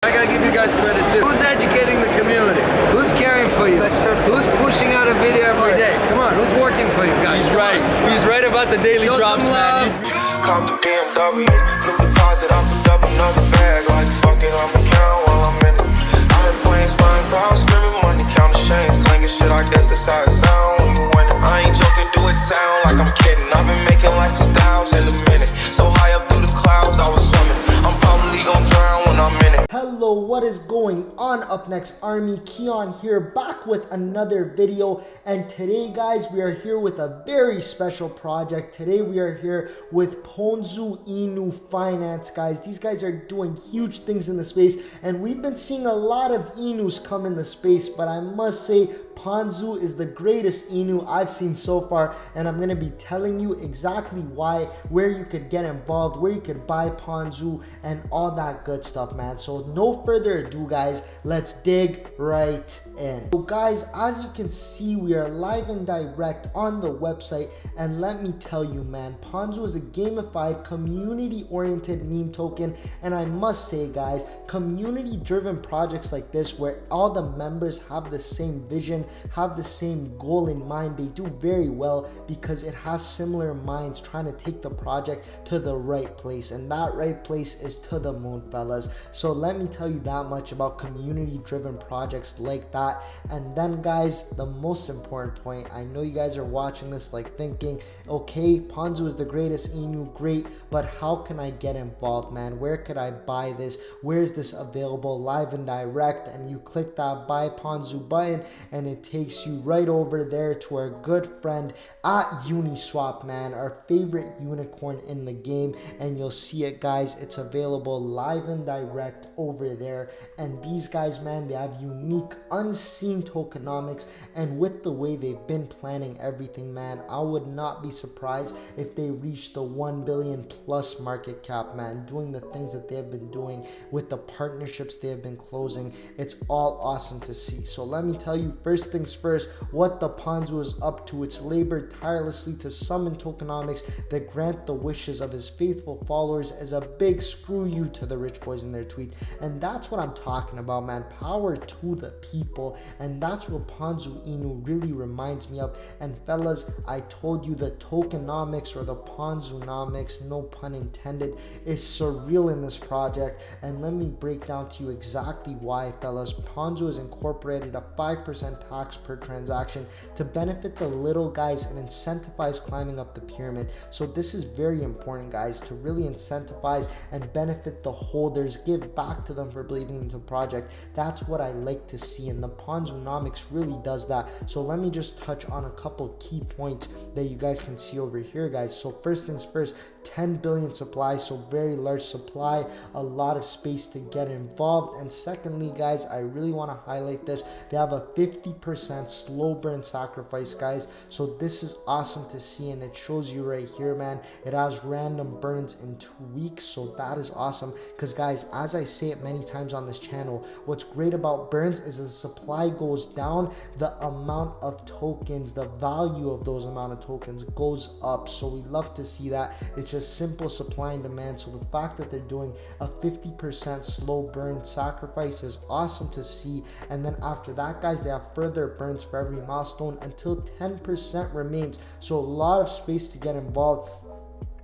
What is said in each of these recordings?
I gotta give you guys credit too. Who's educating the community? Who's caring for you? Who's pushing out a video every day? Come on, who's working for you guys? He's right. He's right about the daily Show drops, some love. man. Cop the BMW, new deposit, I picked up another bag. Like fuck it, I'ma count while I'm in it. I heard planes flying, crowds screaming, money counting chains, clanking shit. I guess that's how it sound when you win it. I ain't joking, do it sound like I'm kidding. I've been making like 2,000 a minute. So high up through the clouds, I was swimming. I'm probably gonna drown when I'm in it. Hello, what is going on? Up next, Army Keon here, back with another video. And today, guys, we are here with a very special project. Today, we are here with Ponzu Finance, guys. These guys are doing huge things in the space, and we've been seeing a lot of Inus come in the space, but I must say, Ponzu is the greatest Inu I've seen so far, and I'm going to be telling you exactly why, where you could get involved, where you could buy Ponzu, and all that good stuff, man. So no further ado, guys, let's dig right in. So guys, as you can see, we are live and direct on the website, and let me tell you, man, Ponzu is a gamified, community-oriented meme token, and I must say, guys, community-driven projects like this, where all the members have the same vision, have the same goal in mind, they do very well because it has similar minds trying to take the project to the right place, and that right place is to the moon, fellas. So let me tell you that much about community driven projects like that. And then, guys, the most important point, I know you guys are watching this like thinking, okay, Ponzu is the greatest Inu, great, but how can I get involved, man? Where could I buy this? Where is this available live and direct? And you click that buy Ponzu button, and it takes you right over there to our good friend at Uniswap, man, our favorite unicorn in the game. And you'll see it, guys, it's available live and direct over there. And these guys, man, they have unique unseen tokenomics, and with the way they've been planning everything, man, I would not be surprised if they reach the 1 billion plus market cap, man. Doing the things that they have been doing with the partnerships they have been closing, it's all awesome to see. So let me tell you, first things first, what the Ponzu is up to. It's labored tirelessly to summon tokenomics that grant the wishes of his faithful followers as a big screw you to the rich boys in their tweet. And that's what I'm talking about, man. Power to the people. And that's what Ponzu Inu really reminds me of. And fellas, I told you the tokenomics, or the Ponzunomics, no pun intended, is surreal in this project. And let me break down to you exactly why, fellas. Ponzu has incorporated a 5% tax per transaction to benefit the little guys and incentivize climbing up the pyramid. So this is very important, guys, to really incentivize and benefit the holders, give back to them for believing into the project. That's what I like to see, and the Ponzonomics really does that. So let me just touch on a couple key points that you guys can see over here, guys. So first things first, 10 billion supply, so very large supply, a lot of space to get involved. And secondly, guys, I really want to highlight this, they have a 50% slow burn sacrifice, guys. So this is awesome to see, and it shows you right here, man, it has random burns in 2 weeks. So that is awesome, because guys, as I say it many times on this channel, what's great about burns is the supply goes down, the amount of tokens, the value of those amount of tokens goes up. So we love to see that. It's just simple supply and demand. So the fact that they're doing a 50% slow burn sacrifice is awesome to see. And then after that, guys, they have further burns for every milestone until 10% remains. So a lot of space to get involved.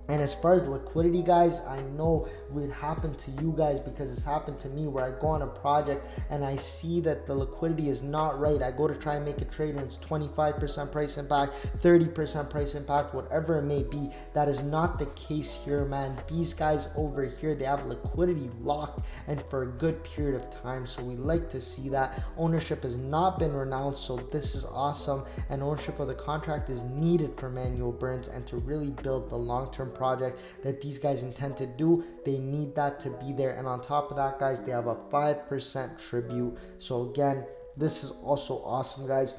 And as far as liquidity, guys, I know it happened to you guys because it's happened to me, where I go on a project and I see that the liquidity is not right. I go to try and make a trade and it's 25% price impact, 30% price impact, whatever it may be. That is not the case here, man. These guys over here, they have liquidity locked and for a good period of time. So we like to see that. Ownership has not been renounced, so this is awesome. And ownership of the contract is needed for manual burns and to really build the long-term project that these guys intend to do. They need that to be there. And on top of that, guys, they have a 5% tribute. So again, this is also awesome, guys.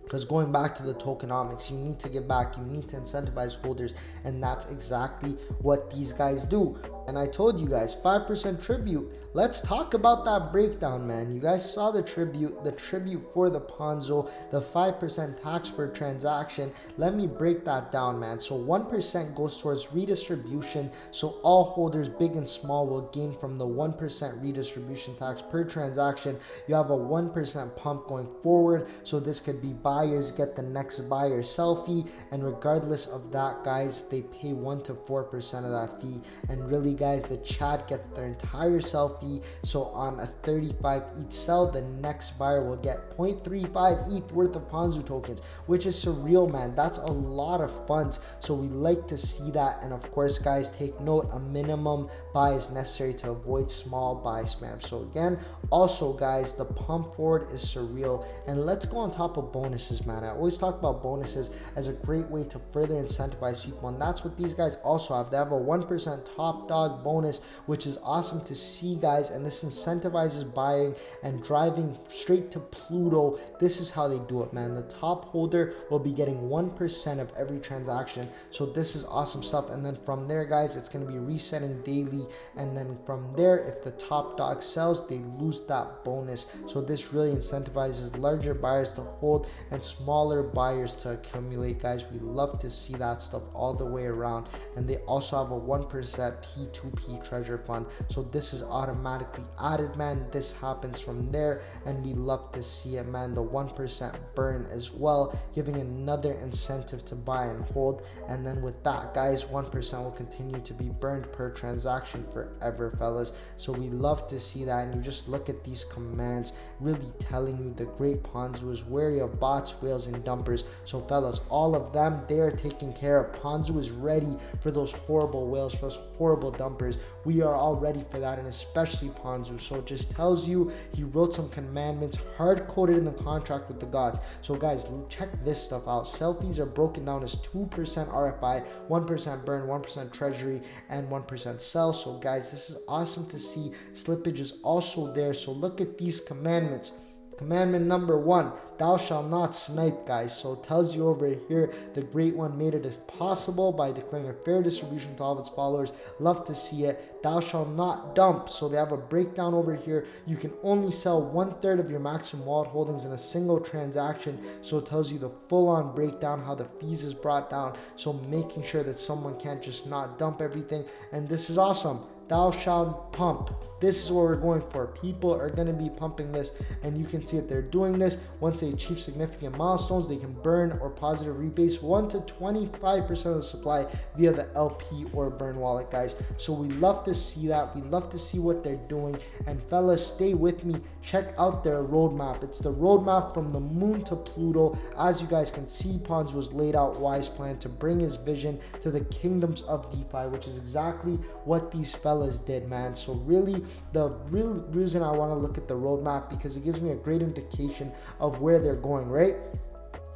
Because going back to the tokenomics, you need to give back, you need to incentivize holders, and that's exactly what these guys do. And I told you guys, 5% tribute. Let's talk about that breakdown, man. You guys saw the tribute for the Ponzo, the 5% tax per transaction. Let me break that down, man. So 1% goes towards redistribution. So all holders, big and small, will gain from the 1% redistribution tax per transaction. You have a 1% pump going forward. So this could be buyers get the next buyer selfie. And regardless of that, guys, they pay 1 to 4% of that fee. And really, guys, the chat gets their entire selfie. So on a 35 ETH sell, the next buyer will get 0.35 ETH worth of Ponzu tokens, which is surreal, man. That's a lot of funds. So we like to see that. And of course, guys, take note, a minimum buy is necessary to avoid small buy spam. So again, also, guys, the pump forward is surreal. And let's go on top of bonuses, man. I always talk about bonuses as a great way to further incentivize people, and that's what these guys also have. They have a 1% top dog bonus, which is awesome to see, guys. And this incentivizes buying and driving straight to Pluto. This is how they do it, man. The top holder will be getting 1% of every transaction. So this is awesome stuff. And then from there, guys, it's going to be resetting daily. And then from there, if the top dog sells, they lose that bonus. So this really incentivizes larger buyers to hold and smaller buyers to accumulate, guys. We love to see that stuff all the way around. And they also have a 1% P2P treasure fund. So this is automatically added, man. This happens from there, and we love to see it, man. The 1% burn as well, giving another incentive to buy and hold. And then with that, guys, 1% will continue to be burned per transaction forever, fellas. So we love to see that. And you just look at these commands, really telling you the great Ponzu is wary of bots, whales, and dumpers. So fellas, all of them, they are taken care of. Ponzu is ready for those horrible whales, for those horrible dumpers. We are all ready for that, and especially Ponzu. So it just tells you he wrote some commandments hard-coded in the contract with the gods. So guys, check this stuff out. Selfies are broken down as 2% RFI, 1% burn, 1% treasury, and 1% sell. So guys, this is awesome to see. Slippage is also there. So look at these commandments. Commandment number 1, thou shalt not snipe, guys. So it tells you over here, the great one made it as possible by declaring a fair distribution to all of its followers. Love to see it. Thou shalt not dump. So they have a breakdown over here. You can only sell 1/3 of your maximum wallet holdings in a single transaction. So it tells you the full-on breakdown, how the fees is brought down. So making sure that someone can't just not dump everything. And this is awesome. Thou shalt pump. This is what we're going for. People are going to be pumping this, and you can see that they're doing this. Once they achieve significant milestones, they can burn or positive rebase 1 to 25% of the supply via the LP or burn wallet, guys. So we love to see that. We love to see what they're doing. And fellas, stay with me. Check out their roadmap. It's the roadmap from the moon to Pluto. As you guys can see, Ponzu has laid out wise plan to bring his vision to the kingdoms of DeFi, which is exactly what these fellas did, man. So really, the real reason I want to look at the roadmap, because it gives me a great indication of where they're going, right?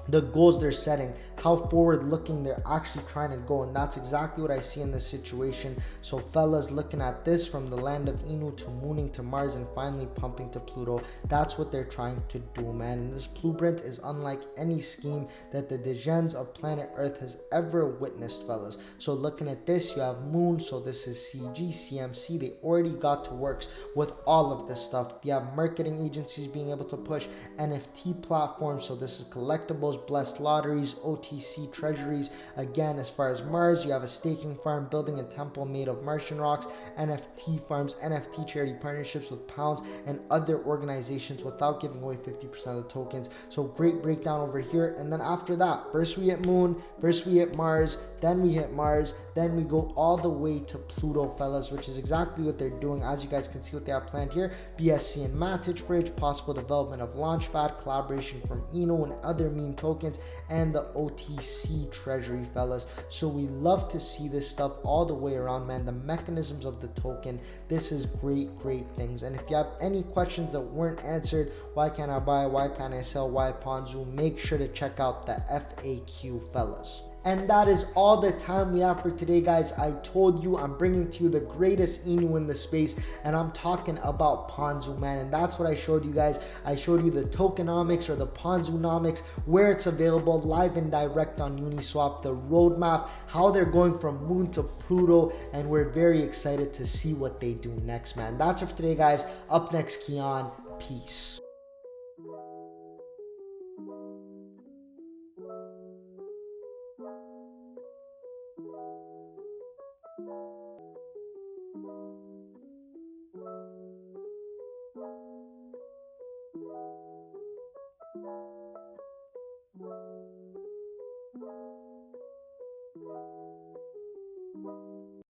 The goals they're setting, how forward looking they're actually trying to go, and that's exactly what I see in this situation. So fellas, looking at this from the land of Inu to mooning to Mars and finally pumping to Pluto, that's what they're trying to do, man. And this blueprint is unlike any scheme that the Degens of planet Earth has ever witnessed, fellas. So looking at this, you have moon, so this is CG, CMC, they already got to works with all of this stuff. You have marketing agencies being able to push NFT platforms, so this is collectibles, blessed lotteries, OTC treasuries. Again, as far as Mars, you have a staking farm, building a temple made of Martian rocks, NFT farms, NFT charity partnerships with Pounds and other organizations without giving away 50% of the tokens. So great breakdown over here. And then after that, first we hit moon, first we hit Mars, then we hit Mars, then we go all the way to Pluto, fellas, which is exactly what they're doing. As you guys can see what they have planned here, BSC and Matic Bridge, possible development of Launchpad, collaboration from Eno and other meme tokens, and the OTC treasury, fellas. So we love to see this stuff all the way around, man. The mechanisms of the token, this is great things. And if you have any questions that weren't answered, why can't I buy, why can't I sell, why Ponzu, make sure to check out the FAQ, fellas. And that is all the time we have for today, guys. I told you I'm bringing to you the greatest Inu in the space, and I'm talking about Ponzu, man. And that's what I showed you guys. I showed you the tokenomics or the Ponzunomics, where it's available live and direct on Uniswap, the roadmap, how they're going from Moon to Pluto, and we're very excited to see what they do next, man. That's it for today, guys. Up next, Keon. Peace.